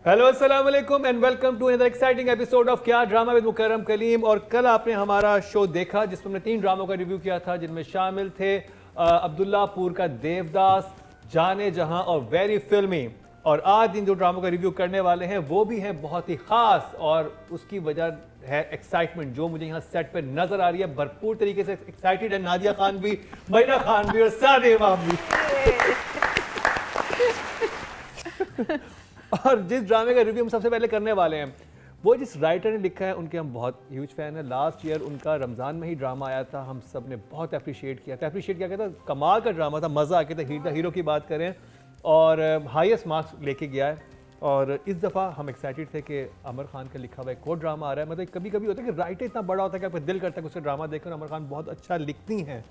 Hello अस्सलाम वालेकुम and welcome to another exciting episode of क्या ड्रामा विद मुकर्रम कलीम। और कल आपने हमारा शो देखा जिसमें हमने 3 ड्रामों का रिव्यू किया था, जिनमें शामिल थे अब्दुल्लापुर का देवदास, जाने जहां और वेरी फिल्मी। और आज इन 2 ड्रामों का रिव्यू करने वाले हैं वो भी हैं बहुत ही खास, और उसकी वजह है एक्साइटमेंट जो मुझे यहाँ सेट पे नजर आ रही है। भरपूर तरीके से एक्साइटेड है नादिया खान भी, मरीना खान भी और सादे इमाम भी। और जिस ड्रामे का रिव्यू हम सबसे पहले करने वाले हैं वो जिस राइटर ने लिखा है उनके हम बहुत ह्यूज फैन हैं। लास्ट ईयर उनका रमज़ान में ही ड्रामा आया था, हम सब ने बहुत अप्रिशिएट किया था। अप्रिशिएट किया था, कमाल का ड्रामा था, मज़ा आ गया था। हीरो की बात करें और हाईएस्ट मार्क्स लेके गया है। और इस दफ़ा हम एक्साइटेड थे कि आमिर खान का लिखा हुआ एक और ड्रामा आ रहा है। मतलब कभी कभी होता है कि राइटर इतना बड़ा होता है कि आपका दिल करता है कि उसका ड्रामा देखकर। आमिर खान बहुत अच्छा लिखती हैं।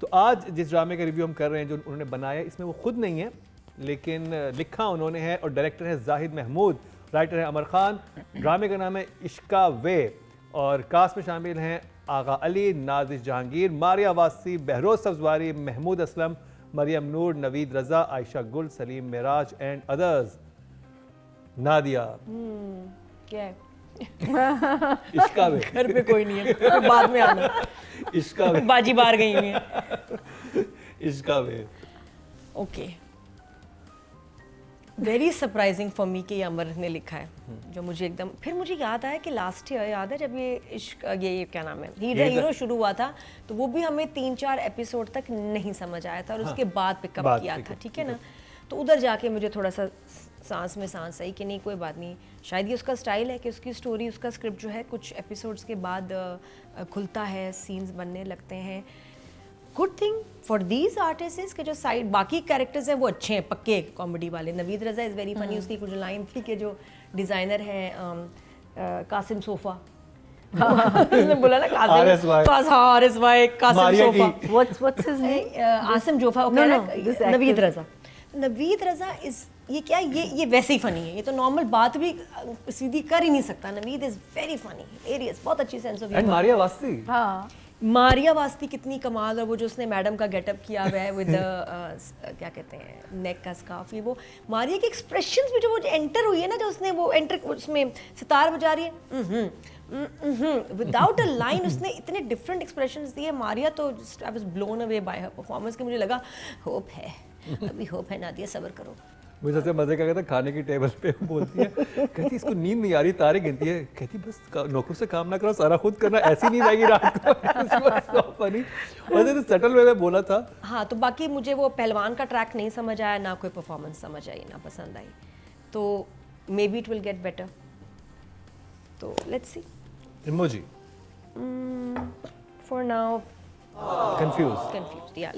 तो आज जिस ड्रामे का रिव्यू हम कर रहे हैं जो उन्होंने बनाया, इसमें वो खुद नहीं है लेकिन लिखा उन्होंने है, और डायरेक्टर है जाहिद महमूद, राइटर है आमिर खान। ड्रामे का नाम है इश्का वे, और कास्ट में शामिल हैं आगा अली, नाजिश जहांगीर, मारिया वासी, बहरोज सब्जवारी, महमूद असलम, मरियम नूर, नवीद रजा, आयशा गुल, सलीम मेराज एंड अदर्स। नादिया क्या है? इश्का वे। घर पे कोई नहीं है, तो बाद में आना। इश्का वे, बाजी बार गई हुई है। इश्का वे। Okay, very surprising for me कि ये अमर ने लिखा है, जो मुझे एकदम फिर मुझे याद आया कि लास्ट ईयर याद है जब ये इश्क ये क्या नाम है हीरो शुरू हुआ था, तो वो भी हमें 3-4 एपिसोड तक नहीं समझ आया था और उसके बाद पिकअप किया था, ठीक है ना। तो उधर जाके मुझे थोड़ा सा सांस में सांस आई कि नहीं कोई बात नहीं, शायद ये उसका स्टाइल है कि उसकी स्टोरी, उसका स्क्रिप्ट जो है कुछ एपिसोड्स के बाद खुलता है, सीन्स बनने लगते हैं। Good thing for these artist के जो साइड बाकी कैरेक्टर्स हैं वो अच्छे हैं, पक्के कॉमेडी वाले। नवीद रजा इज़ वेरी फनी, उसकी कुछ लाइन थी कि जो डिज़ाइनर है कासिम सोफा, उसने बोला ना Qasim sofa, What's his name? Asim जोफा, नवीद रजा। नवीद रजा इज ये क्या, ये वैसे ही फनी है, ये तो नॉर्मल बात भी सीधी कर ही नहीं सकता। नवीद इज वेरी फनी, एरियस, बहुत अच्छी सेंस ऑफ एंड मारिया वासी, हाँ, मारिया वास्ती कितनी कमाल। और वो जो उसने मैडम का गेटअप किया हुआ है विद क्या कहते हैं नेक का स्कार्फ, ये वो मारिया के एक्सप्रेशंस भी, जो वो एंटर हुई है ना, जो उसने वो एंटर उसमें सितार बजा रही है विदाउट अ लाइन, उसने इतने डिफरेंट एक्सप्रेशंस दिए मारिया। तो I was blown away by her performance कि मुझे लगा होप है, अभी होप है नादिया, सब्र करो। मुझे सबसे मजे का था खाने की टेबल पे बोलती है, कहती इसको नींद नहीं आ रही, तारे गिनती है, कहती बस नौकर से काम ना करो, सारा खुद करना, ऐसी नींद आएगी रात को। फनी और सटल वे में बोला था। हाँ, तो बाकी मुझे वो पहलवान का ट्रैक नहीं समझ आया, ना कोई परफॉर्मेंस समझ आई, ना पसंद आई। तो maybe it will get better, तो let's see. Emoji for now confuse, या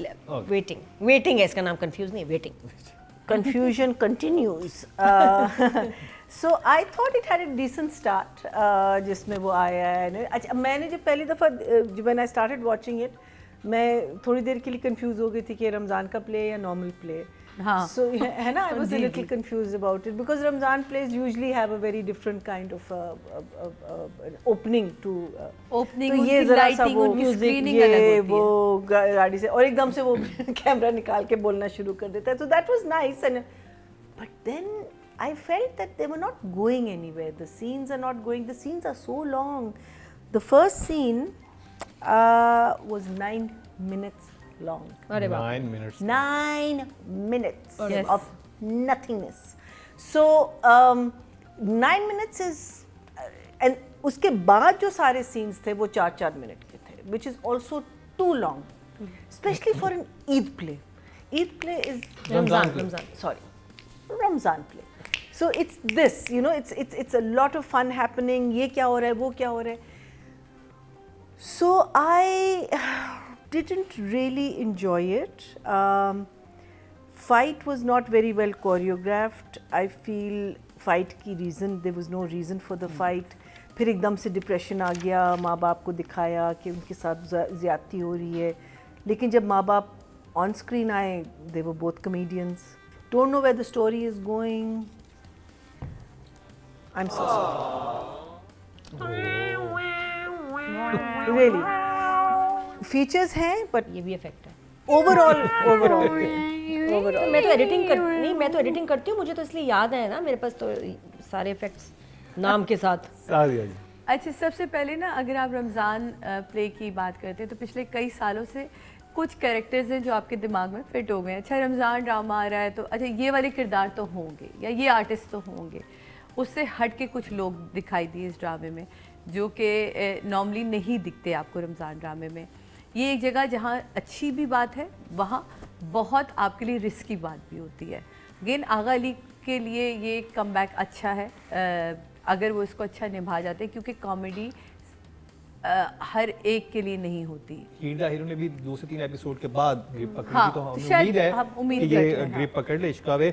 वेटिंग है इसका नाम, कंफ्यूज नहीं, waiting. confusion continues. So I thought it had a decent start, जिसमें वो आया है। अच्छा, मैंने जब पहली दफ़ा when I started watching it, मैं थोड़ी देर के लिए कंफ्यूज हो गई थी कि रमज़ान का प्ले या नॉर्मल प्ले। हाँ, so है ना, I was a little confused about it because Ramzan plays usually have a very different kind of opening to opening, तो ये ज़रा सा वो म्यूजिक, ये वो गाड़ी से, और एकदम से वो कैमरा निकाल के बोलना शुरू कर देता है। So that was nice, and but then I felt that they were not going anywhere. The scenes are not going. The scenes are so long. The first scene was 9 minutes long. 9 minutes. 9 minutes of nothingness. So 9 minutes is, and उसके बाद जो सारे scenes थे वो 4-4 minute के थे, which is also too long, especially for an Eid play. Eid play is Ramzan play. So it's this, you know, it's a lot of fun happening. ये क्या हो रहा है, वो क्या हो रहा है. So I didn't really enjoy it. Fight was not very well choreographed. I feel fight की reason, there was no reason for the fight. फिर एकदम से डिप्रेशन आ गया, माँ बाप को दिखाया कि उनके साथ ज़्यादती हो रही है, लेकिन जब माँ बाप ऑन स्क्रीन आए, they were both comedians. Don't know where the story is going. I'm so sorry. Really. Features हैं बट ये भी इफेक्ट है। ओवरऑल तो मैं तो एडिटिंग करती हूँ, मुझे तो इसलिए याद है ना, मेरे पास तो सारे इफेक्ट्स नाम के साथ। सादिया जी अच्छा, सबसे पहले ना अगर आप रमज़ान प्ले की बात करते हैं तो पिछले कई सालों से कुछ कैरेक्टर्स हैं जो आपके दिमाग में फिट हो गए हैं। अच्छा, रमज़ान ड्रामा आ रहा है तो अच्छा ये वाले किरदार तो होंगे या ये आर्टिस्ट तो होंगे, उससे हट के कुछ लोग दिखाई दिए इस ड्रामे में जो कि नॉर्मली नहीं दिखते आपको रमज़ान ड्रामे में। ये एक जगह जहाँ अच्छी भी बात है, वहाँ बहुत आपके लिए रिस्की बात भी होती है। अगेन आगा अली के लिए ये कमबैक अच्छा है अगर वो इसको अच्छा निभा जाते हैं, क्योंकि कॉमेडी हर एक के लिए नहीं होती। हीरा हीरो ने भी 2 से 3 एपिसोड के बाद ग्रिप पकड़ी हाँ, थी, तो तो हमें शायद उम्मीद है हम उम्मीद कि करते ये हैं, ग्रिप पकड़ ले। इश्क वे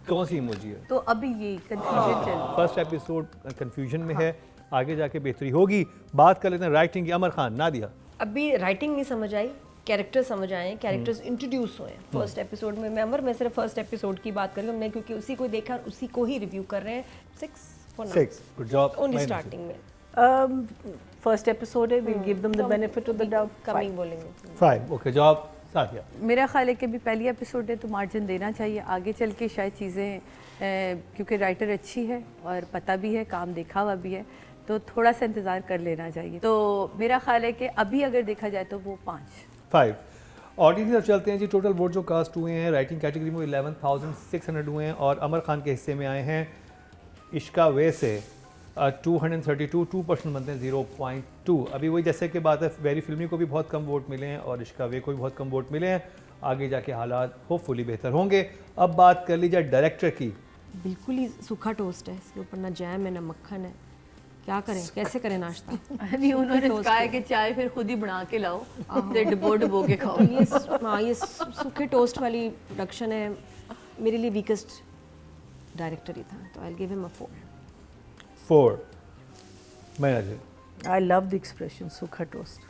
कौन सी इमोजी है? तो अभी ये कंफ्यूजन चल रही है। फर्स्ट एपिसोड कंफ्यूजन में है, आगे जाके बेहतरी होगी। बात कर लेते हैं राइटिंग की। अमर खान, नादिया। अभी राइटिंग नहीं समझ आई, कैरेक्टर समझ आए, कैरेक्टर्स इंट्रोड्यूस हुए फर्स्ट एपिसोड में। मैं सिर्फ फर्स्ट एपिसोड की बात कर रही हूँ, मैं क्योंकि उसी को देखा और उसी को ही रिव्यू कर रहे हैं। 6 गुड जॉब। ओनली स्टार्टिंग में फर्स्ट एपिसोड है, we'll give them the benefit of the doubt. Coming बोलेंगे 5 ओके जॉब। सादिया। मेरा ख्याल है कि अभी पहली एपिसोड है तो मार्जिन देना चाहिए, आगे चल के शायद चीज़ें क्योंकि राइटर अच्छी है और पता भी है, काम देखा हुआ भी है, तो थोड़ा सा इंतज़ार कर लेना चाहिए। तो मेरा ख्याल है कि अभी अगर देखा जाए तो वो 5 ऑडियंस की तरफ चलते हैं जी। टोटल वोट जो कास्ट हुए हैं राइटिंग कैटेगरी में 11,600 हुए हैं और अमर खान के हिस्से में आए हैं इश्का वे से 232, 2% बनते हैं 0.2। अभी वही जैसे कि बात है, वेरी फिल्मी को भी बहुत कम वोट मिले हैं और इश्का वे को भी बहुत कम वोट मिले हैं। आगे जाके हालात होपफुली बेहतर होंगे। अब बात कर ली जाए डायरेक्टर की। बिल्कुल ही सूखा टोस्ट है, इसके ऊपर ना जैम है ना मक्खन है, क्या करें, कैसे करें नाश्ता? नहीं, उन्होंने कहा है कि चाय फिर खुद ही बना के लाओ, फिर डुबो के खाओ। ये सूखे टोस्ट वाली प्रोडक्शन है, मेरे लिए वीकेस्ट डायरेक्टर ही था, तो आई विल गिव हिम अ 4। मैं जी I love the expression सूखा टोस्ट।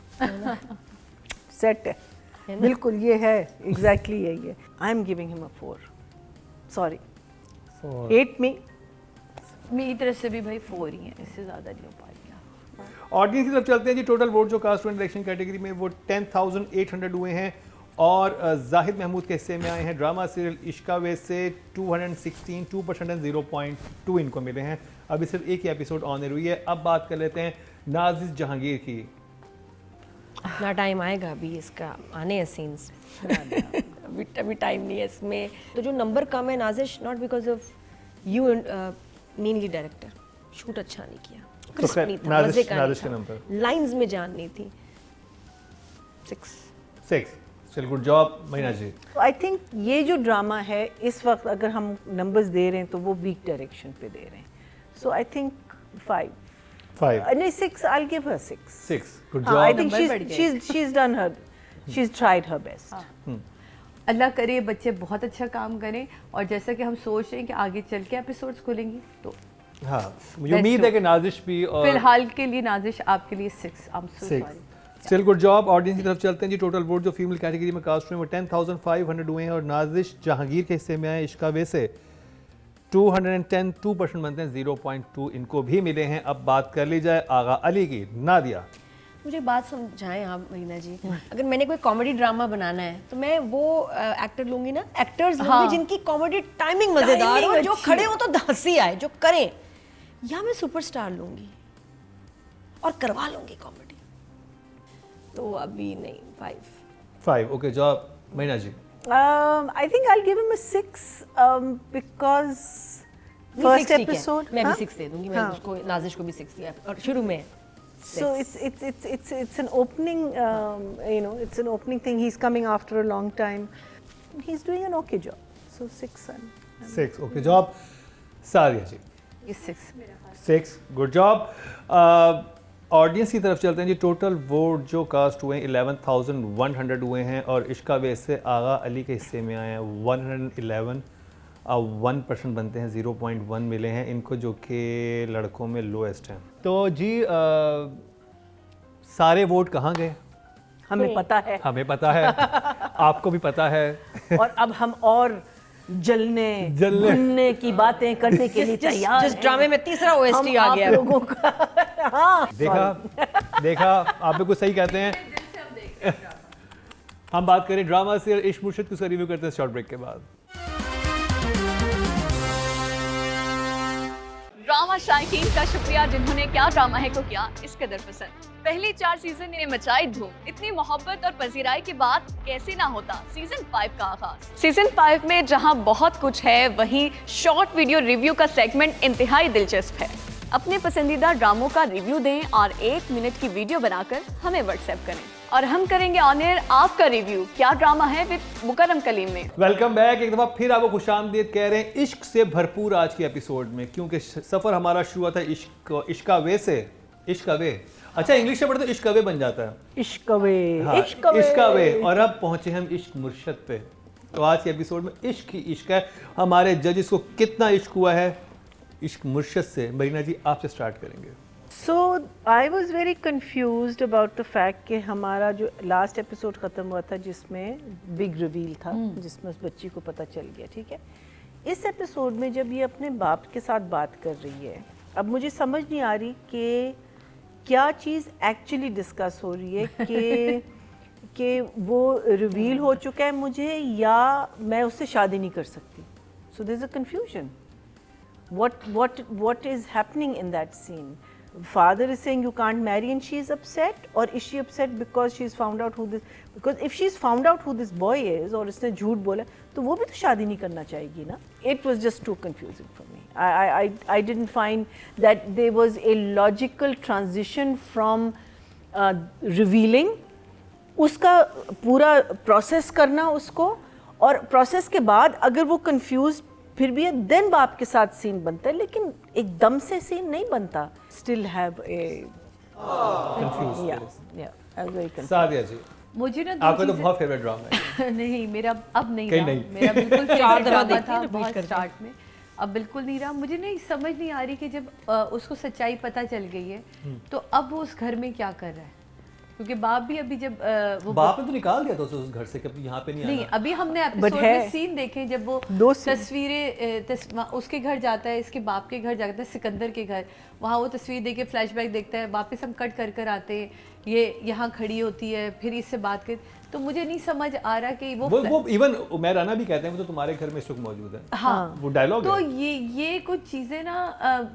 सेट है, बिल्कुल ये है, एग्जैक्टली यही है। I am giving him a 4। Sorry, 8 में मेरी तरफ से भी भाई 4 ही है, इससे ज़्यादा नहीं हो पाएगा। ऑडियंस की तरफ चलते हैं जी। टोटल वोट जो कास्ट एंड डायरेक्शन कैटेगरी में वो 10,800 हुए हैं और जाहिद महमूद के हिस्से में आए हैं ड्रामा सीरियल इश्का वे से 216, 2% एंड 0.2 इनको मिले हैं। अभी सिर्फ एक ही एपिसोड ऑन एयर हुई है। अब बात कर लेते हैं नाजिश जहांगीर की। ना टाइम आएगा अभी इसका, आने हैं सीन्स। अभी टाइम नहीं है इसमें। तो जो नंबर कम है Nazish, not because of you mainly director, shoot अच्छा नहीं किया, क्रिस्प नहीं था, मजे का नाजिश नहीं का था, नंबर लाइंस में जान नहीं थी। 6। चल गुड जॉब महीना जी। आई थिंक ये जो ड्रामा है इस वक्त अगर हम नंबर्स दे रहे हैं तो वो वीक डायरेक्शन पे दे रहे हैं। सो आई थिंक 5 नहीं 6, I'll give her 6. Good I job. think she's done her, she's tried her best. अल्लाह करे बच्चे बहुत अच्छा काम करें, और जैसा कि हम सोच रहे हैं कि आगे चल के एपिसोड्स खुलेंगी, तो हाँ मुझे उम्मीद है कि नाजिश भी और फिलहाल के लिए नाजिश आपके लिए 6। I'm so 6। sorry. Still good job. Audience की तरफ चलते हैं जी। टोटल वोट जो फीमेल कैटेगरी में कास्ट हुए वो 10,500 हुए हैं और नाजिश जहांगीर के हिस्से में आए इश्का वे से 210, 2% बनते हैं 0.2 इनको भी मिले हैं। अब बात कर ली जाए आगा अली की। नादिया। मुझे बात समझाएं आप महीना जी, अगर मैंने कोई कॉमेडी ड्रामा बनाना है तो मैं वो एक्टर लूंगी ना, एक्टर्स लूंगी जिनकी कॉमेडी टाइमिंग मजेदार हो, जो खड़े हो तो हंसी आए, जो करें, या मैं सुपरस्टार लूंगी और करवा लूंगी कॉमेडी। तो अभी नहीं, 5 ओके जॉब महीना जी। I think I'll give him a 6 because first episode. मैं भी 6 दे दूंगी, मैं उसको नाजिश को भी 6 दिया और शुरू में। So it's an opening, it's an opening thing. He's coming after a long time. He's doing an okay job. So 6 and 6 okay job. Sadia ji. ये 6 गुड जॉब। ऑडियंस की तरफ चलते हैं जी। टोटल वोट जो कास्ट हुए हैं 11,100 हुए हैं और इश्का वे से आगा अली के हिस्से में आए हैं 111, 1% बनते हैं 0.1 मिले हैं इनको, जो कि लड़कों में लोएस्ट हैं। तो जी सारे वोट कहाँ गए? हमें पता है। हमें पता है, आपको भी पता है। और अब हम और जलने घुलने की बातें करने के लिए तैयार हैं। जिस ड्रामे में तीसरा OST आ गया लोगों का। हाँ, देखा आप बिल्कुल सही कहते हैं। हम बात करें ड्रामा से इश्क मुर्शिद को रिव्यू करते हैं शॉर्ट ब्रेक के बाद। ड्रामा शायकीन का शुक्रिया जिन्होंने क्या ड्रामा है को किया इस कदर पसंद। पहले 4 सीजन ने मचाई धूम। इतनी मोहब्बत और पजीराई के बाद कैसे ना होता सीजन 5 का आगाज। सीजन 5 में जहां बहुत कुछ है, वहीं शॉर्ट वीडियो रिव्यू का सेगमेंट इंतहाई दिलचस्प है। अपने पसंदीदा ड्रामों का रिव्यू दें और 1 मिनट की वीडियो बनाकर हमें व्हाट्सएप करें और हम करेंगे ऑन एयर आपका रिव्यू क्या ड्रामा है विद मुकर्रम कलीम में। Welcome back. एक दफ़ा फिर आपको खुशामदीद कह रहे हैं इश्क से भरपूर आज के एपिसोड में, क्योंकि सफ़र हमारा शुरू हुआ था इश्का वे से। इश्का वे, अच्छा इंग्लिश में पढ़े तो इश्का वे बन जाता है। इश्कवे, हाँ, इश्का वे। और अब पहुंचे हम इश्क मुर्शद पे। तो आज के एपिसोड में इश्क ही इश्क है। हमारे जजेस को कितना इश्क हुआ है इश्क मुर्शद से, मरीना जी आपसे स्टार्ट करेंगे। So I was very confused about the fact कि हमारा जो लास्ट एपिसोड ख़त्म हुआ था जिसमें बिग रिवील था, जिसमें उस बच्ची को पता चल गया, ठीक है। इस एपिसोड में जब ये अपने बाप के साथ बात कर रही है, अब मुझे समझ नहीं आ रही कि क्या चीज़ एक्चुअली डिस्कस हो रही है कि वो रिवील हो चुका है मुझे या मैं उससे शादी नहीं कर सकती। So there is a confusion. What is happening in that scene? Father is saying you can't marry and she is upset, or is she upset because she's found out who this, because if she's found out who this boy is और उसने झूठ बोला तो वो भी तो शादी नहीं करना चाहेगी ना। It was just too confusing for me. I didn't find that there was a logical transition from revealing, उसका पूरा प्रोसेस करना उसको, और प्रोसेस के बाद अगर वो कंफ्यूज फिर भी देन बाप के साथ सीन बनता है, लेकिन एकदम से सीन नहीं बनता। Still have a confuse. Sadia ji, मुझे ना आपका तो बहुत फेवरेट ड्रामा है। नहीं, मेरा अब नहीं कहीं रहा। नहीं। मेरा बिल्कुल फेवरेट ड्रामा देखती था हैं, बहुत repeat स्टार्ट में, अब बिल्कुल नहीं रहा। मुझे नहीं समझ नहीं आ रही कि जब उसको सच्चाई पता चल गई है तो अब वो उस घर में क्या कर रहा है, क्योंकि बाप भी अभी जब वो बाप ने तो निकाल दिया था उसे उस घर से कि यहाँ पे नहीं नहीं, आना। अभी हमने एपिसोड में सीन देखे जब वो दो scene। तस्वीरें उसके घर जाता है, इसके बाप के घर जाता है, सिकंदर के घर, वहाँ वो तस्वीर देख के फ्लैशबैक देखता है, वापस हम कट कर कर आते हैं, ये यहाँ खड़ी होती है, फिर इससे बात कर, तो मुझे नहीं समझ आ रहा कि वो इवन उमैर राना भी कहते हैं वो तो तुम्हारे घर में इस वक्त मौजूद है। हाँ, वो डायलॉग तो है। ये कुछ चीज़ें ना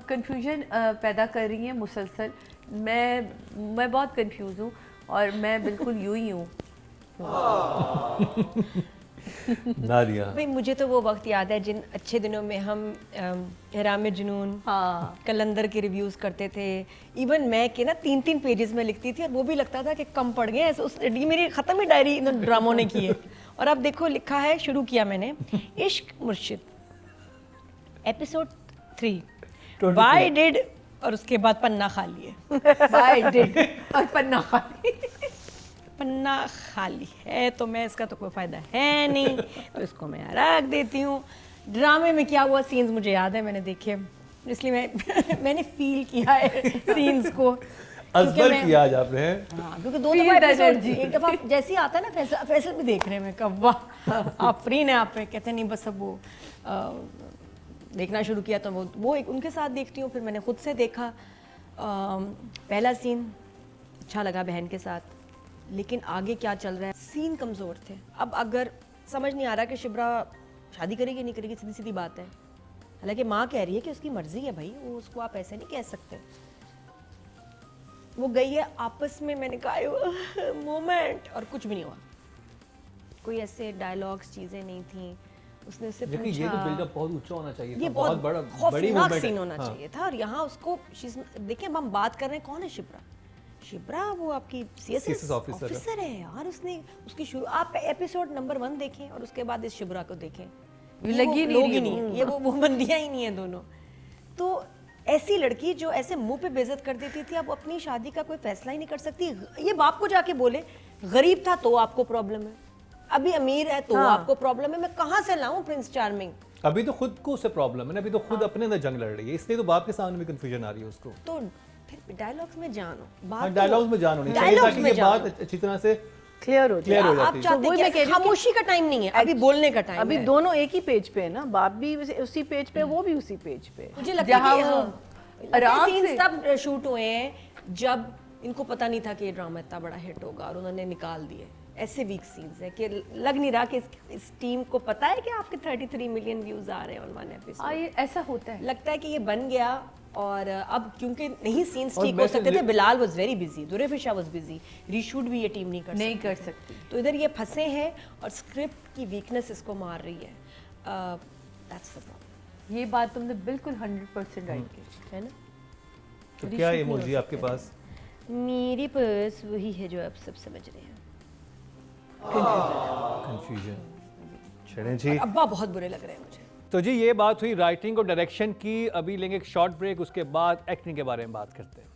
कंफ्यूजन पैदा कर रही हैं मुसलसल। मैं बहुत कंफ्यूज हूँ और मैं बिल्कुल यूं ही हूँ। नादिया, भाई मुझे तो वो वक्त याद है जिन अच्छे दिनों में हम इहराम जुनून, हाँ, कलंदर के रिव्यूज़ करते थे। इवन मैं के ना 3-3 पेजेस में लिखती थी और वो भी लगता था कि कम पड़ गए ऐसे। ये मेरी ख़त्म ही डायरी इन ड्रामों ने की है। और अब देखो लिखा है, शुरू किया मैंने इश्क मुर्शिद एपिसोड 3 वाई डिड, और उसके बाद पन्ना खाली है। बाय डिड और पन्ना खाली। पन्ना खाली है तो मैं इसका तो कोई फ़ायदा है नहीं, तो इसको मैं रख देती हूँ। ड्रामे में क्या हुआ सीन्स मुझे याद है, मैंने देखे, इसलिए मैंने फील किया है सीन्स को। अजबर किया आज आपने। हाँ, क्योंकि 2 दफ़ा एपिसोड, एक दफ़ा जैसे ही आता है ना फैसल भी देख रहे हैं, मैं कब वाह आप फ्री ने आप पे कहते नहीं, बस अब वो देखना शुरू किया तो वो एक उनके साथ देखती हूँ, फिर मैंने खुद से देखा। पहला सीन अच्छा लगा बहन के साथ, लेकिन आगे क्या चल रहा है, सीन कमज़ोर थे। अब अगर समझ नहीं आ रहा कि शिब्रा शादी करेगी नहीं करेगी, सीधी सीधी बात है। हालांकि माँ कह रही है कि उसकी मर्जी है भाई, वो उसको आप ऐसे नहीं कह सकते। वो गई है आपस में, मैंने कहा मोमेंट, और कुछ भी नहीं हुआ। कोई ऐसे डायलॉग्स चीज़ें नहीं थी। उसने उससे पूछा, ये तो बिल्डअप बहुत ऊंचा होना चाहिए था, ये बहुत बड़ा बड़ी खौफनाक मूवमेंट सीन होना चाहिए था। और यहाँ उसको देखिए, अब हम बात कर रहे हैं कौन है शिब्रा। शिब्रा वो आपकी सीएसएस ऑफिसर है यार। उसने उसकी शुरू, आप एपिसोड नंबर 1 देखें और उसके बाद इस शिब्रा को देखें, लगी नहीं, ये वो बंदियां ही नहीं है दोनों। तो ऐसी लड़की जो ऐसे मुंह पे बेइज्जत कर देती थी, अब अपनी शादी का कोई फैसला ही नहीं कर सकती। ये बाप को जाके बोले, गरीब था तो आपको प्रॉब्लम है, अभी अमीर है तो आपको प्रॉब्लम है, मैं कहाँ से लाऊं प्रिंस चार्मिंग। अभी तो खुद को उससे प्रॉब्लम है ना, अभी तो खुद अपने अंदर जंग लड़ रही है, इसलिए तो बाप के सामने भी कंफ्यूजन आ रही है उसको। तो फिर डायलॉग्स में जानो, हाँ, डायलॉग्स में जान होनी चाहिए ताकि ये बात अच्छी तरह से क्लियर हो हो जाए। जाती आप है। चाहते हैं कि खामोशी का टाइम नहीं है, अभी बोलने का टाइम है। अभी दोनों एक ही पेज पे है ना, बाप भी उसी पेज पे, वो भी उसी पेज पे। मुझे लगता है कि वो आराम सीन्स से तब शूट हुए हैं जब इनको पता नहीं था कि ये ड्रामा इतना बड़ा हिट होगा और उन्होंने निकाल दिए। ऐसे वीक सीन्स है कि लग नहीं रहा कि इस टीम को पता है कि आपके 33 मिलियन व्यूज आ रहे हैं ऑन वन एपिसोड। ये ऐसा होता है, लगता है कि ये बन गया और अब क्योंकि नहीं सीन्स और ठीक हो वैसे सकते थे, Bilal was very busy, Durefishan was busy, reshoot भी ये टीम नहीं कर सकती। तो इधर ये फंसे हैं और स्क्रिप्ट की वीकनेस इसको मार रही है। That's the problem. ये बात तुमने बिल्कुल 100% राइट की, है ना? तो क्या इमोजी आपके पास? मेरे पास वही है जो आप सब समझ रहे हैं। कंफ्यूजन। चलें जी, अब्बा बहुत बुरे लग रहे हैं मुझे। तो जी ये बात हुई राइटिंग और डायरेक्शन की। अभी लेंगे एक शॉर्ट ब्रेक, उसके बाद एक्टिंग के बारे में बात करते हैं।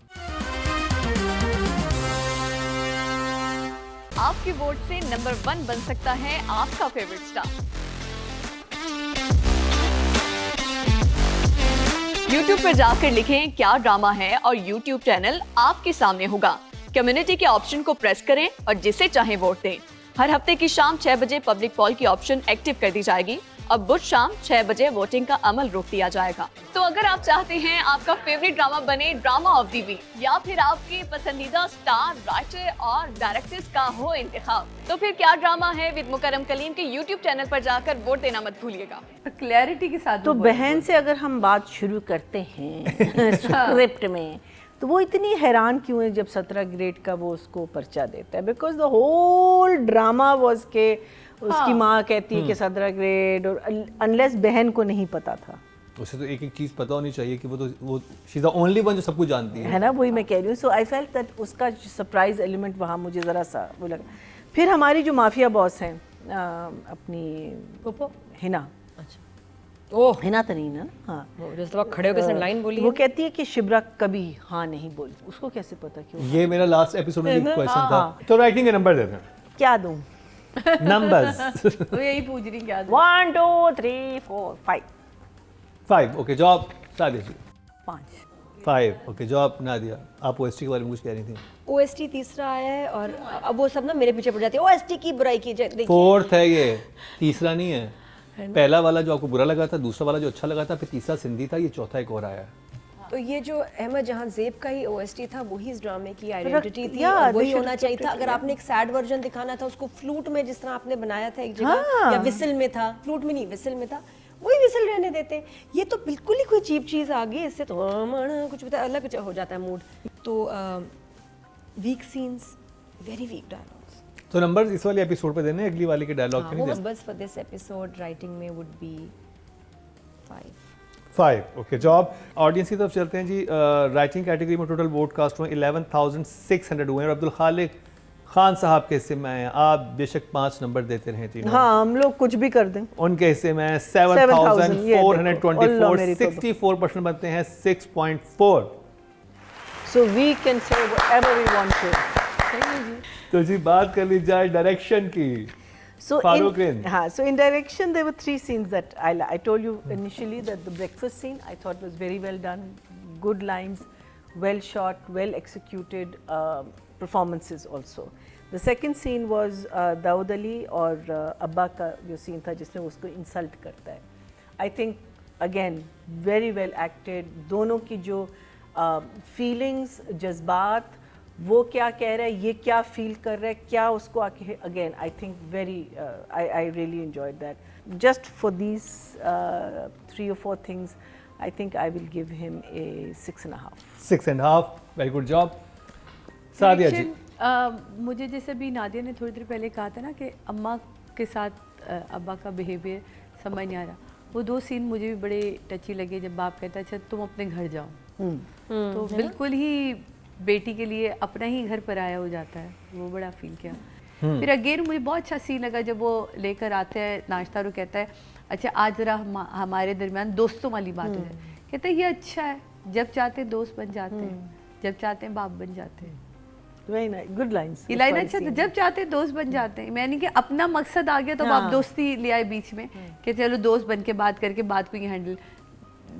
आपके वोट से नंबर 1 बन सकता है आपका फेवरेट स्टार। YouTube पर जाकर लिखें क्या ड्रामा है और YouTube चैनल आपके सामने होगा। कम्युनिटी के ऑप्शन को प्रेस करें और जिसे चाहे वोट दें। हर हफ्ते की शाम 6 बजे पब्लिक पॉल की ऑप्शन एक्टिव कर दी जाएगी। अब बुध शाम 6 बजे वोटिंग का अमल रोक दिया जाएगा। तो अगर आप चाहते हैं आपका फेवरेट ड्रामा बने ड्रामा ऑफ द वीक या फिर आपके पसंदीदा स्टार, राइटर और डायरेक्टर्स का हो इंतखाब, तो फिर क्या ड्रामा है विद मुकरम कलीम के YouTube चैनल पर जाकर वोट देना मत भूलिएगा। क्लैरिटी के साथ। तो बहन से अगर हम बात शुरू करते हैं स्क्रिप्ट में, तो वो इतनी हैरान क्यों है जब 17 ग्रेड का वो उसको पर्चा देता है? Because the whole drama was के उसकी माँ कहती है कि 17 ग्रेड, और अनलेस बहन को नहीं पता था। उसे तो एक एक चीज़ पता होनी चाहिए कि वो she is the only one जो सब कुछ जानती है ना, वही मैं कह रही हूँ। सो आई फेल्ट दैट उसका सरप्राइज एलिमेंट वहाँ मुझे ज़रा सा वो लगा। फिर हमारी जो माफिया बॉस हैं अपनी हिना, ओह हिना तो नहीं ना, हाँ, वो जिस दफा खड़े होकर लाइन बोली वो कहती है कि शिब्रा कभी हाँ नहीं बोली। उसको कैसे पता क्यों? ये मेरा लास्ट एपिसोड में क्वेश्चन था। तो राइटिंग के नंबर देते हैं। क्या दूँ? नंबर्स। तो यही पूछ रही क्या 1 2 3 4 5 5 ओके। जॉब सादिया जी 5 5 ओके। जॉब नादिया, आप ओएसटी के बारे में कुछ कह रही थी। ओएसटी तीसरा आया है और अब वो सब ना मेरे पीछे पड़ जाती है, ओएसटी की बुराई की देखिए। फोर्थ है ये, तीसरा नहीं है। पहला वाला जो आपको बुरा लगा था, दूसरा वाला जो अच्छा लगा था, फिर तीसरा सिंधी था, ये चौथा एक और आया है। तो ये जो अहमद जहां ज़ेब का ही ओएसटी था, वही इस ड्रामे की आइडेंटिटी थी yeah, और वही they should होना चाहिए था। अगर आपने एक सैड वर्जन दिखाना था, उसको फ्लूट में जिस तरह आपने बनाया था एक जगह, या विसल में था, फ्लूट में नहीं विसल में था, वही विसल रहने देते। ये तो बिल्कुल ही कोई चीप चीज़ आ गई, इससे तो कुछ पता अलग हो जाता है मूड। तो weak scenes, very weak dialogues. तो नंबर्स इस वाले एपिसोड पे देने हैं, अगली वाले के डायलॉग पे नहीं देने। Numbers for this episode writing में would be 5 okay. Job audience की तरफ चलते हैं जी। राइटिंग कैटेगरी में टोटल वोट कास्ट हुए 11,600 हुए हैं और अब्दुल खालिक खान साहब के हिस्से में आए हैं। आप बेशक 5 नंबर देते रहे तीनों। हाँ, हम लोग कुछ भी कर दें। उनके हिस्से में 7,424, 64% बनते हैं 6.4। So we can say whatever we want to. तो जी बात कर ली जाए डायरेक्शन की। So Farooq in, so in direction there were 3 scenes that I told you initially that the breakfast scene I thought was very well done, good lines, well shot, well executed performances also. The second scene was Daud Ali और अब्बा का जो scene था जिसमें उसको insult करता है. I think again very well acted. दोनों की जो feelings, जज्बात, वो क्या कह रहा है, ये क्या फील कर रहा है, क्या उसको आके, again I think very I really enjoyed that. Just for these 3 or 4 things I think I will give him a 6.5। 6.5 very good job. Sadia ji मुझे जैसे भी नादिया ने थोड़ी देर पहले कहा था ना कि अम्मा के साथ अब्बा का बिहेवियर समझ नहीं आ रहा, वो 2 सीन मुझे भी बड़े टची लगे जब बाप कहता है अच्छा तुम अपने घर जाओ। तो बिल्कुल ही बेटी के लिए अपना ही घर पर आया हो जाता है, वो बड़ा फील किया। फिर अगेन मुझे बहुत अच्छा सीन लगा जब वो लेकर आते हैं नाश्ता और कहता है अच्छा आज ज़रा हमारे दरमियान दोस्तों वाली बात हो जाए। कहता है ये अच्छा है, जब चाहते हैं दोस्त बन जाते हैं, जब चाहते हैं बाप बन जाते हैं। Very nice, good lines. ये लाइन अच्छा था, जब चाहते हैं दोस्त बन जाते हैं। मैंने कि अपना मकसद आ गया तो आप दोस्ती ले आए बीच में कि चलो दोस्त बन के बात करके बात को ये हैंडल,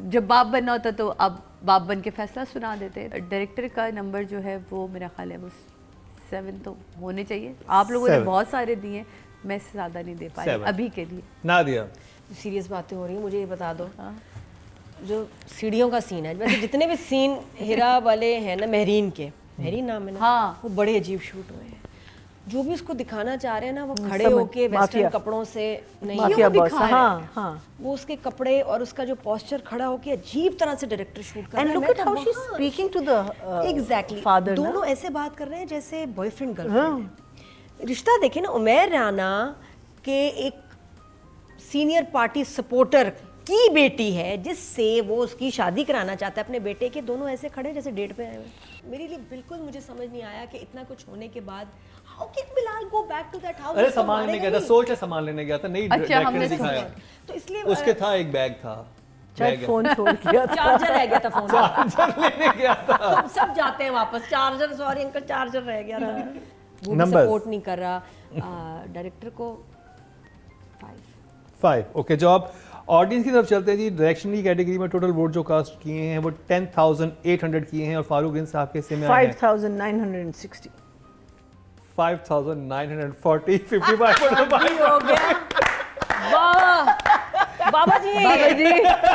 जब बाप बनना होता तो अब बाप बन के फैसला सुना देते। डायरेक्टर का नंबर जो है वो मेरा ख्याल है वो 7 तो होने चाहिए। आप लोगों ने बहुत सारे दिए, मैं इससे ज़्यादा नहीं दे पाई अभी के लिए। नादिया सीरियस बातें हो रही हैं, मुझे ये बता दो जो सीढ़ियों का सीन है, वैसे जितने भी सीन हिरा वाले हैं ना, महरीन के, महरीन नाम है ना, हाँ वो बड़े अजीब शूट हुए हैं। जो भी उसको दिखाना चाह रहे हैं ना, वो खड़े समझ, होके वेस्टर्न माफिया। कपड़ों से नहीं, माफिया वो बॉस, दिखा रहे हैं। हाँ हाँ। वो उसके कपड़े और उसका जो पोस्चर खड़ा होके अजीब तरह से डायरेक्टर शूट कर रहा एंड है। Look at how she is speaking to the exactly father. दोनों ऐसे बात कर रहे हैं जैसे बॉयफ्रेंड गर्लफ्रेंड। रिश्ता देखे ना, उमैर राना के एक सीनियर पार्टी सपोर्टर की बेटी है जिससे वो उसकी शादी कराना चाहता है अपने बेटे के। दोनों ऐसे खड़े जैसे डेट पे आए हुए। मेरे लिए बिल्कुल मुझे समझ नहीं आया कि इतना कुछ होने के बाद how can Bilal go back to that house. अरे सामान लेने गया था, सोच है सामान लेने गया था, नहीं अच्छा, डायरेक्टर हमने ने दिखाया। तो इसलिए उसके था एक बैग था, शायद फोन छोड़ दिया था। चार्जर रह गया था फोन। चार्जर लेने गया था। हम सब जाते हैं वापस, चार्जर, सॉरी अंकल चार्जर रह गया था। वो भी Numbers. सपोर्ट नहीं कर रहा डायरेक्टर को। 5 ओके। जो आप ऑडियंस की तरफ चलते हैं जी, डायरेक्शन की कैटेगरी में टोटल वोट जो कास्ट किए हैं वो 10,800 किए हैं और फारूक इंस साहब के हिस्से में आए हैं 5,960। 5,940, 55 हो गया। वाह बाबा जी,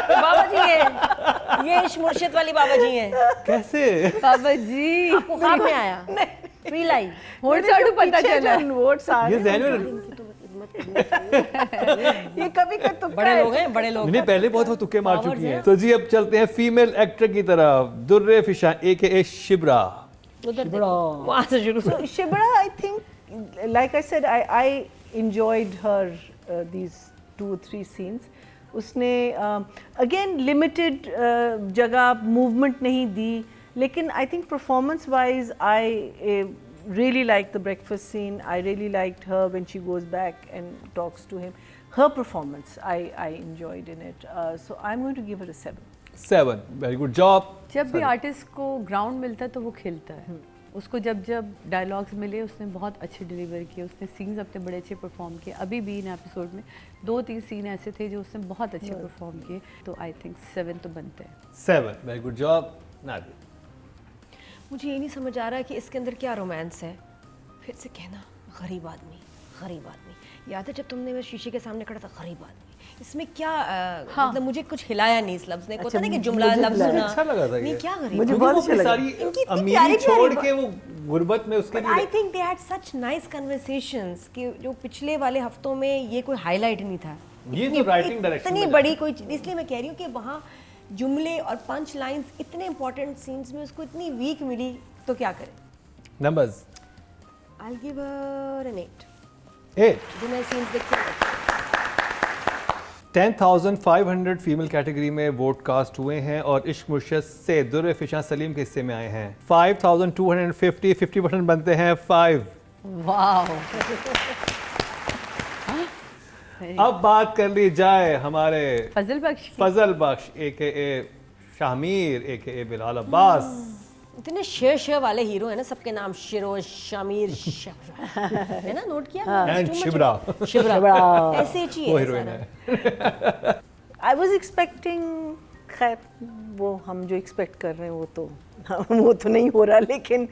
बाबा जी ये इश्क मुर्शिद वाली बाबा जी हैं। कैसे? बाबा जी आपको ख्वाब में आया? फ्री लाई होड़ साड़ू पता चला। वोट्स आ ये रहे ज़हन में ये कभी का तुक्का बड़े है। लोग हैं, बड़े लोग। नहीं, पहले बहुत वो तुक्के मार Powers चुकी हैं। हैं। तो जी अब चलते हैं फीमेल एक्टर की तरफ, दुर्रे फिशा AKA शिब्रा। उधर देखो, वहाँ से शुरू। So Shibra, I think, like I said, I enjoyed her these 2 or 3 scenes. उसने again limited जगह movement नहीं दी, लेकिन I think performance wise I really liked the breakfast scene. I really liked her when she goes back and talks to him. Her performance I enjoyed in it. So I'm going to give her a 7. 7 very good job. जब भी artist को ground मिलता है तो वो खिलता है। उसको जब जब डायलॉग्स मिले उसने बहुत अच्छे डिलीवर किए, उसने सीन्स अपने बड़े अच्छे परफॉर्म किए। अभी भी इन एपिसोड में 2-3 सीन ऐसे थे जो उसने बहुत अच्छे परफॉर्म किए। तो आई थिंक 7 तो बनते हैं। 7 वेरी गुड जॉब नादिया। मुझे ये नहीं समझ आ रहा है कि इसके अंदर क्या रोमांस है। फिर से कहना, गरीब आदमी, गरीब आदमी। याद है जब तुमने मैं शीशे के सामने खड़ा था, गरीब आदमी। इसमें क्या मतलब मुझे कुछ हिलाया नहीं इस लफ्ज ने। अच्छा, होता ना कि जुमला मुझे लफ्ज हिलाया। सुना, अच्छा लगा था ये। नहीं क्या गरीब। मुझे क्योंकि बहुत वो अच्छा अपनी लगा। सारी इनकी इतनी अमीरी प्यारी छोड़ प्यारी के वो गुर्बत में उसके आई लिए think they had such nice conversations कि जो पिछले वाले हफ्तों में ये कोई हाईलाइट नहीं था। ये तो राइटिंग डायरेक्शन इतनी में बड़ी कोई चीज़, इसलिए मैं कह रही हूँ कि वहाँ जुमले और पंच लाइंस इतने इंपॉर्टेंट सीन्स में उसको इतनी वीक मिली तो क्या करे। Numbers I give her an 8। 8 जो मैं सीन्स देखती हूँ 10,500 फीमेल कैटेगरी में वोट कास्ट हुए हैं और इश्क मुर्शिद से दुर्रे फिशा सलीम के हिस्से में आए हैं 5,250, 50% बनते हैं 5। वाह। अब बात कर ली जाए हमारे फजल बख्श की। फजल बख्श AKA शामिर AKA बिलाल अब्बास। इतने शेर वाले हीरो है ना, सबके नाम शिरो, शामिर, है ना, नोट किया एंड शिब्रा शिब्रा ऐसे ही चाहिए वो हीरोइन है। I was expecting, खैर वो हम जो एक्सपेक्ट कर रहे हैं वो तो नहीं हो रहा, लेकिन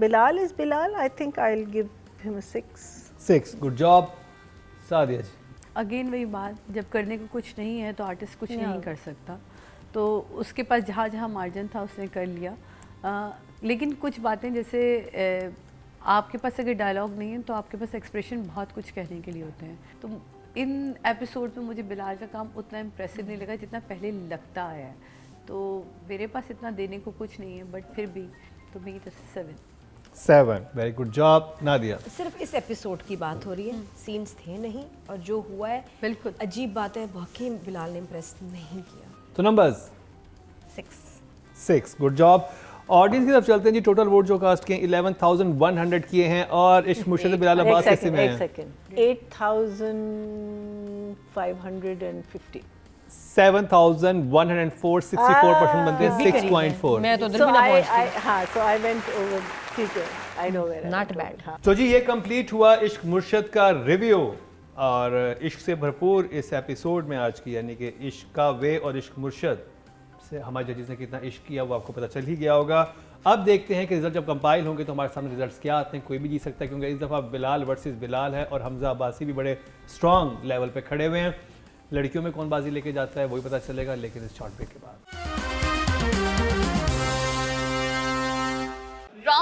Bilal is Bilal. I think I will give him a 6। Good job Sadia ji. Again वही बात, जब करने को कुछ नहीं है तो आर्टिस्ट कुछ नहीं कर सकता। तो उसके पास जहाँ जहाँ मार्जिन था उसने कर लिया। लेकिन कुछ बातें जैसे आपके पास अगर डायलॉग नहीं है तो आपके पास एक्सप्रेशन बहुत कुछ कहने के लिए होते हैं। तो इन एपिसोड में मुझे बिलाल का काम उतना इम्प्रेसिव नहीं लगा जितना पहले लगता आया है। तो मेरे पास इतना देने को कुछ नहीं है, बट फिर भी तो मेरी तरफ से 7 वेरी गुड जॉब नादिया। सिर्फ इस एपिसोड की बात हो रही है, सीन्स थे नहीं और जो हुआ है बिल्कुल अजीब बात है। वाकई बिलाल ने इम्प्रेस नहीं किया। तो नंबर्स 6। Good job. ऑडियंस की तरफ चलते हैं जी। टोटल वोट जो कास्ट किए 11,100 किए हैं और इश्क मुर्शिद बिलाल अब्बास के हिस्से में हैं 8,550। 7,104, 64% बनते हैं 6.4। मैं तो उधर So भी ना I पहुंचती। हाँ, so I went over, ठीक है, I know where I Not went bad. over, हाँ। तो जी ये कंप्लीट हुआ इश्क मुर्शिद का रिव्यू और इश्क से भरपूर इस एपिसोड में आज की, यानी कि इश्क का वे और इश्क मुर्शिद से हमारे जजेस ने कितना इश्क किया वो आपको पता चल ही गया होगा। अब देखते हैं कि रिजल्ट जब कंपाइल होंगे तो हमारे सामने रिजल्ट्स क्या आते हैं। कोई भी जीत सकता है क्योंकि इस दफ़ा बिलाल वर्सेस बिलाल है और हमजा अब्बासी भी बड़े स्ट्रॉन्ग लेवल पे खड़े हुए हैं। लड़कियों में कौन बाजी लेके जाता है वही पता चलेगा, लेकिन इस शॉर्ट ब्रेक के बाद।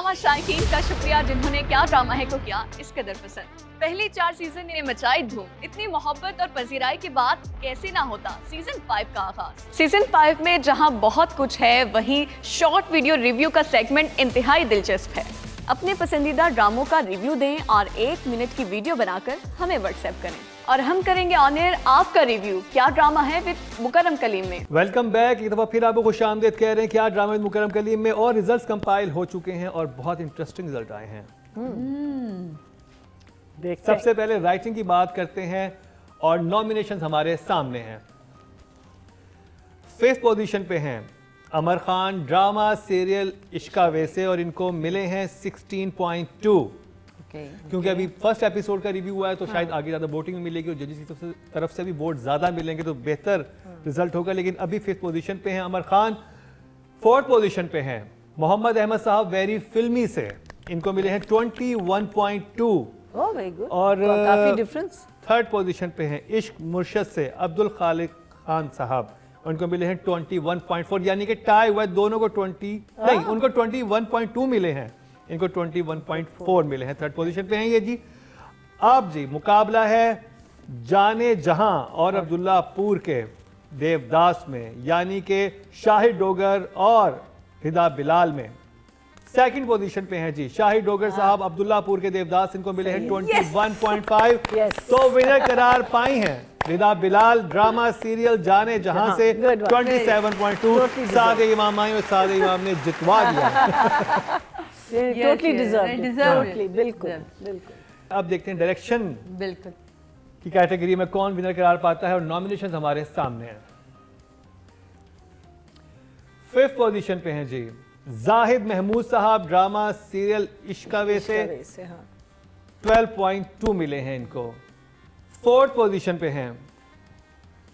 ड्रामा शायकीन का शुक्रिया जिन्होंने क्या ड्रामा है को किया इस कदर पसंद। पहले 4 सीजन ने मचाई धूम। इतनी मोहब्बत और पजीराई के बाद कैसे ना होता सीजन 5 का आगाज। सीजन 5 में जहां बहुत कुछ है, वहीं शॉर्ट वीडियो रिव्यू का सेगमेंट इंतहाई दिलचस्प है। अपने पसंदीदा ड्रामों का रिव्यू दें और 1 मिनट की वीडियो बनाकर हमें व्हाट्सएप करें और हम करेंगे ऑन एयर आपका रिव्यू क्या ड्रामा है विद मुकर्रम कलीम में। Welcome back. एक दफ़ा फिर आपको खुशामदीद कह रहे हैं क्या ड्रामा विद मुकर्रम कलीम में, और रिजल्ट्स कंपाइल हो चुके हैं और बहुत इंटरेस्टिंग रिजल्ट आए हैं। सबसे पहले राइटिंग की बात करते हैं और नॉमिनेशंस हमारे सामने हैं। 5th पोजीशन पे हैं अमर खान, ड्रामा सीरियल इश्का वैसे, और इनको मिले हैं 16.2। क्योंकि अभी फर्स्ट एपिसोड का रिव्यू हुआ है तो शायद आगे ज़्यादा वोटिंग मिलेगी और जजेस की तरफ से भी वोट ज़्यादा मिलेंगे तो बेहतर रिजल्ट होगा। लेकिन अभी 5th पोजीशन पे हैं अमर खान। 4th पोजीशन पे हैं मोहम्मद अहमद साहब वेरी फिल्मी से, इनको मिले हैं 21.2। Oh very good. और काफी डिफरेंस। 3rd पोजीशन पे हैं इश्क मुर्शद से अब्दुल खालिक खान साहब, उनको मिले हैं 21.4, यानी कि टाई हुआ है दोनों को 20 नहीं, उनको 21.2 मिले हैं, इनको 21.4 मिले हैं। 3rd पोजीशन पे हैं ये जी। अब जी मुकाबला है जाने जहां और अब्दुल्लापुर के देवदास में, यानी कि शाहिद डोगर और हिदा बिलाल में। 2nd पोजीशन पे हैं जी शाहिद डोगर साहब अब्दुल्लापुर के देवदास, इनको मिले हैं 21.5। Yes. तो विनर करार पाई हैं हिदा बिलाल ड्रामा सीरियल जाने जहां से good one. 27.2। सादे इमाम आई और सादे इमाम ने जितवा दिया। Totally deserve, deserved. बिल्कुल बिल्कुल। अब देखते हैं डायरेक्शन बिल्कुल। की कैटेगरी में कौन विनर करार पाता है और नॉमिनेशन हमारे सामने हैं। 5th पोजीशन पे हैं जी जाहिद महमूद साहब, ड्रामा सीरियल इश्कावे से 12.2 मिले हैं इनको। 4th पोजीशन पे हैं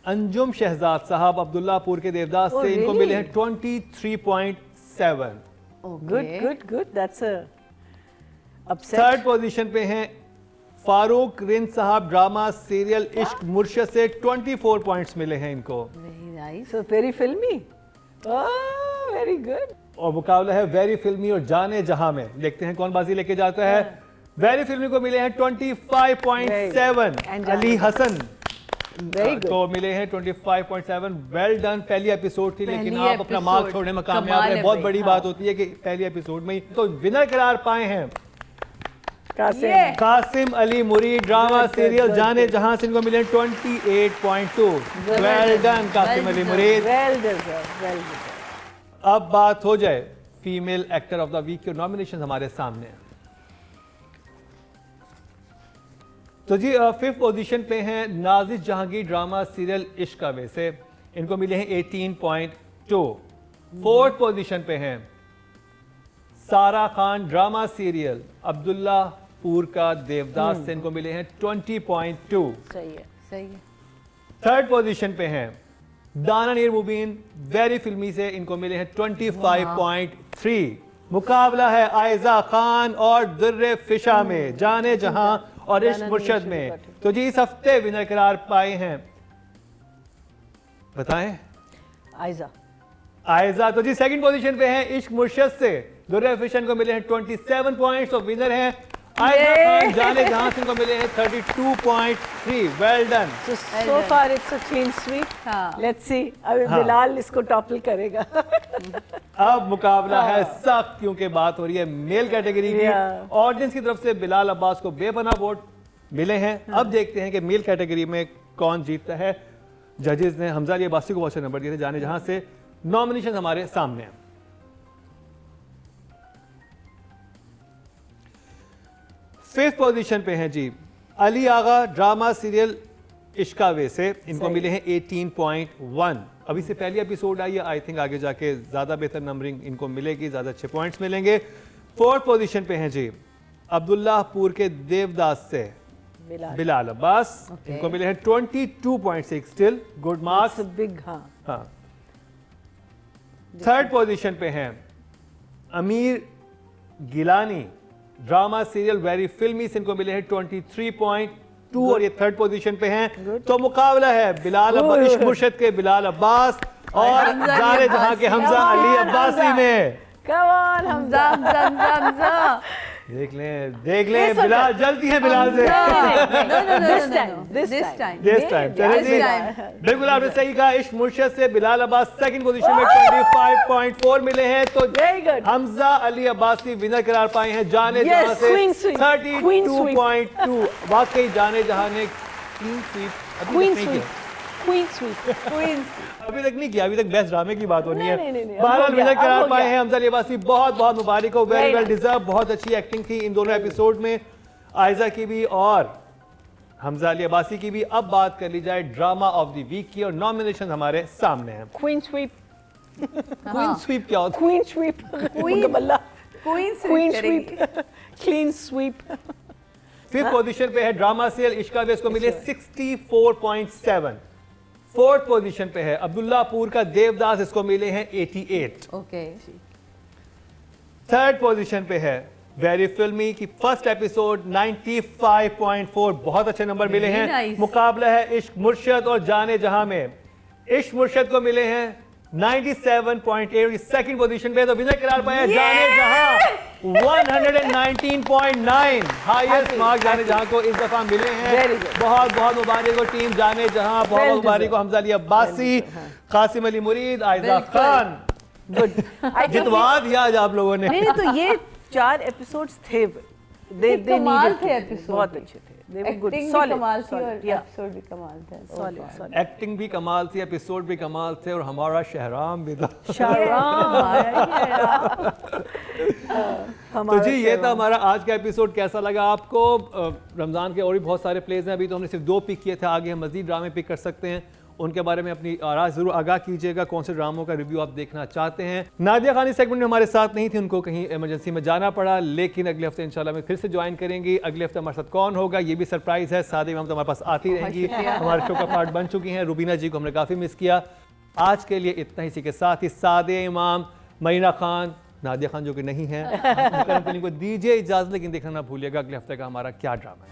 अंजुम शहजाद साहब अब्दुल्लापुर के देवदास से, इनको मिले हैं 23.7। Good that's a upset. 3rd position पे हैं फारूक रिंद साहब, ड्रामा सीरियल इश्क मुर्शद से 24 पॉइंट्स मिले हैं इनको। Very nice. सो वेरी फिल्मी। Oh very good. और मुकाबला है वेरी फिल्मी और जाने जहां में। देखते हैं कौन बाजी लेके जाता है। वेरी फिल्मी को मिले हैं 25.7 And Ali Hasan very good. को मिले हैं 25.7। Well done. पहली एपिसोड थी लेकिन पहली आप अपना मार्क episode, छोड़ने में कामयाब कमाल रहे। है बहुत भाई, बड़ी बात होती है कि पहली एपिसोड में ही तो विनर करार पाए हैं कासिम। कासिम अली मुरीद, ड्रामा सीरियल जाने जहां से इनको मिले 28.2। Well done Qasim Ali Mureed. Well deserve, well deserve. अब बात हो जाए female actor of the week के नॉमिनेशन हमारे सामने हैं। तो जी 5th पोजीशन पे हैं नाजिश जहांगीर, ड्रामा सीरियल इश्क का वैसे, इनको मिले हैं 18.2। 4th पोजीशन पे हैं सारा खान, ड्रामा सीरियल अब्दुल्लापुर का देवदास से, इनको मिले हैं 20.2। सही है। सही है। 3rd पोजीशन पे हैं दाना नीर मुबीन, वेरी फिल्मी से, इनको मिले हैं 25.3। मुकाबला है आयजा खान और दुर्रे फिशा में, जाने जहां और इश्क मुर्शद में। तो जी इस हफ्ते विनर करार पाए हैं, बताएं आयजा। आयजा। तो जी 2nd पोजीशन पे हैं इश्क मुर्शद से, दुर्रे फिशा को मिले हैं 27 पॉइंट्स। तो विनर हैं आयजा खान, जाने जहां से इनको मिले हैं 32.3। Well done. So far it's a clean sweep. हाँ। Let's see. अभी बिलाल इसको टॉपल करेगा। अब मुकाबला है सख्त क्योंकि बात हो रही है मेल कैटेगरी की। Yeah. ऑडियंस की तरफ से बिलाल अब्बास को बेपनाह वोट मिले हैं। अब देखते हैं कि मेल कैटेगरी में कौन जीतता है। जजेस ने हमजा अली अब्बासी को बहुत से नंबर दिए थे जाने जहां से। नॉमिनेशन हमारे सामने हैं। 5th पोजीशन पे हैं जी अली आगा, ड्रामा सीरियल इश्का वैसे, इनको मिले हैं 18.1। अभी से पहली एपिसोड आई है, आई थिंक आगे जाके ज़्यादा बेहतर नंबरिंग इनको मिलेगी, ज़्यादा अच्छे पॉइंट्स मिलेंगे। 4th पोजीशन पे हैं जी अब्दुल्लापुर के देवदास से बिलाल अब्बास, इनको मिले हैं 22.6। Still good marks. बिग। हाँ। 3rd पोजीशन पे हैं अमीर गिलानी, ड्रामा सीरियल वेरी फिल्मी से, इनको मिले हैं 23.2 और ये 3rd पोजीशन पे हैं। तो मुकाबला है बिलाल इश्क मुर्शद के बिलाल अब्बास और जाने जहां के हमजा अली अब्बासी में। Come on, Hamza. Hamza. देख लें बिलाल, जल्दी है बिलाल से। This टाइम चले जी, बिल्कुल आपने सही कहा। इश्क मुर्शद से बिलाल अब्बास सेकंड पोजीशन में 25.4 मिले हैं, तो Very good. Hamza Ali Abbasi winner करार पाए हैं जाने Yes, जहां से queen sweep. 32.2। वाकई जाने जहां ने क्वीन स्वीप अभी तक नहीं किया, अभी तक बेस्ट ड्रामे की बात होनी है। नहीं, बहरहाल विनर अब करार हो पाए गया। हैं हमजा अली अब्बासी, बहुत बहुत मुबारक हो, very Very well nice. Deserve. बहुत अच्छी एक्टिंग थी इन दोनों एपिसोड में, आयजा की भी और हमजा अली अब्बासी की भी। अब बात कर ली जाए ड्रामा ऑफ द वीक की, और नॉमिनेशन हमारे सामने हैं। Queen sweep. क्वीन स्वीप क्या होता है? Queen sweep. मुकम्मला. Queen Queen sweep sweep. Clean sweep. Fifth position पे है ड्रामा सेल इश्का वेस को मिले 64.7। फोर्थ पोजीशन पे है अब्दुल्लापुर का देवदास, इसको मिले हैं 88। ओके थर्ड पोजीशन पे है वेरी फिल्मी की फर्स्ट एपिसोड 95.4, बहुत अच्छे नंबर मिले हैं। nice. मुकाबला है इश्क मुर्शद और जाने जहां में, इश्क मुर्शद को मिले हैं 97.8, सेकंड पोजीशन पे है, तो विनर करार पाया जाने जहां 119.9, हाईएस्ट मार्क जाने जहां को इस दफा मिले हैं। Very good. बहुत बहुत मुबारक हो टीम जाने जहां, बहुत Well बहुत मुबारक हो deserved. हमजा अली अब्बासी, कासिम अली मुरीद, आयजा बिल्कुल। खान। Good. जितवा दिया आज आप लोगों ने। नहीं तो ये 4 एपिसोड्स थे, they कमाल needed थे to. episode बहुत भी। अच्छे थे, they were good, एक्टिंग भी solid, कमाल थी और solid, yeah, एपिसोड भी कमाल थे solid. एक्टिंग भी कमाल थी, एपिसोड भी कमाल थे, और हमारा शहराम भी था। तो जी ये था हमारा आज का एपिसोड। कैसा लगा आपको? रमज़ान के और भी बहुत सारे प्लेज हैं, अभी तो हमने सिर्फ 2 पिक किए थे, आगे हम मज़ीद ड्रामे पिक कर सकते हैं। उनके बारे में अपनी आरा ज़रूर आगाह कीजिएगा, कौन से ड्रामों का रिव्यू आप देखना चाहते हैं। नादिया खान इस सेगमेंट में हमारे साथ नहीं थी, उनको कहीं इमरजेंसी में जाना पड़ा, लेकिन अगले हफ्ते इंशाल्लाह में फिर से ज्वाइन करेंगी। अगले हफ्ते हमारे साथ कौन होगा ये भी सरप्राइज है। सादे इमाम तो हमारे पास आती रहेंगी, हमारे शो का पार्ट बन चुकी हैं। रुबीना जी को हमने काफ़ी मिस किया। आज के लिए इतना ही, इसी के साथ ही सादे इमाम, मरीना खान, नादिया खान जो कि नहीं है, को दीजिए इजाज़त, लेकिन देखना ना भूलिएगा अगले हफ्ते का हमारा क्या ड्रामा है।